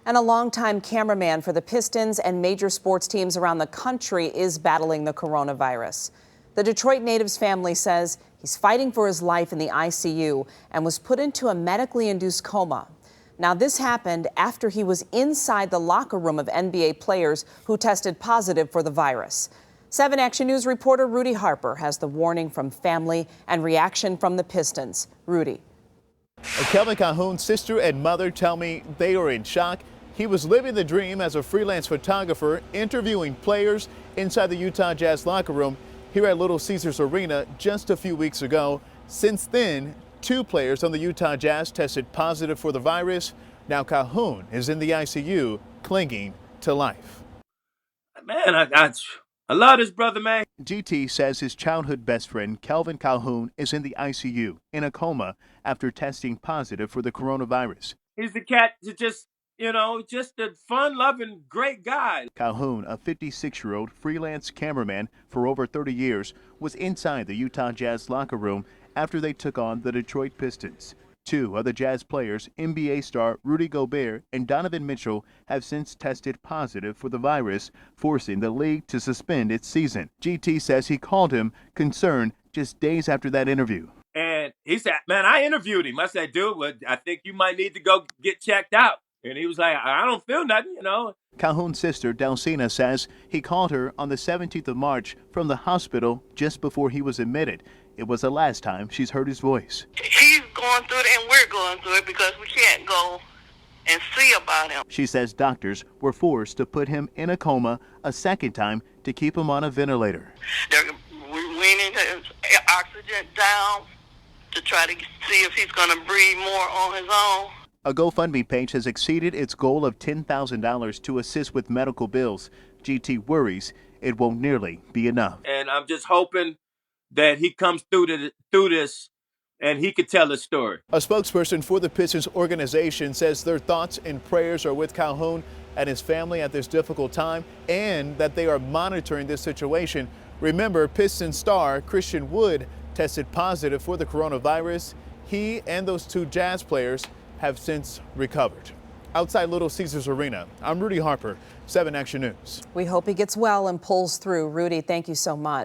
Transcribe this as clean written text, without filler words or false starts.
And a longtime cameraman for the Pistons and major sports teams around the country is battling the coronavirus. The Detroit native's family says he's fighting for his life in the ICU and was put into a medically induced coma. Now, this happened after he was inside the locker room of NBA players who tested positive for the virus. 7 Action News reporter Rudy Harper has the warning from family and reaction from the Pistons. Rudy. Kelvin Calhoun's sister and mother tell me they are in shock. He was living the dream as a freelance photographer, interviewing players inside the Utah Jazz locker room here at Little Caesars Arena just a few weeks ago. Since then, 2 players on the Utah Jazz tested positive for the virus. Now Calhoun is in the ICU, clinging to life. Man, I love this brother, man. GT says his childhood best friend, Kelvin Calhoun, is in the ICU in a coma after testing positive for the coronavirus. He's the cat that just a fun-loving, great guy. Calhoun, a 56-year-old freelance cameraman for over 30 years, was inside the Utah Jazz locker room after they took on the Detroit Pistons. 2 other Jazz players, NBA star Rudy Gobert and Donovan Mitchell, have since tested positive for the virus, forcing the league to suspend its season. GT says he called him concerned just days after that interview. And he said, man, I interviewed him. I said, dude, well, I think you might need to go get checked out. And he was like, I don't feel nothing, Calhoun's sister, Delcina, says he called her on the 17th of March from the hospital just before he was admitted. It was the last time she's heard his voice. He's going through it and we're going through it because we can't go and see about him. She says doctors were forced to put him in a coma a second time to keep him on a ventilator. They're weaning his oxygen down to try to see if he's going to breathe more on his own. A GoFundMe page has exceeded its goal of $10,000 to assist with medical bills. GT worries it won't nearly be enough. And I'm just hoping that he comes through this and he could tell his story. A spokesperson for the Pistons organization says their thoughts and prayers are with Calhoun and his family at this difficult time, and that they are monitoring this situation. Remember, Pistons star Christian Wood tested positive for the coronavirus. He and those 2 Jazz players have since recovered. Outside Little Caesars Arena, I'm Rudy Harper, 7 Action News. We hope he gets well and pulls through. Rudy, thank you so much.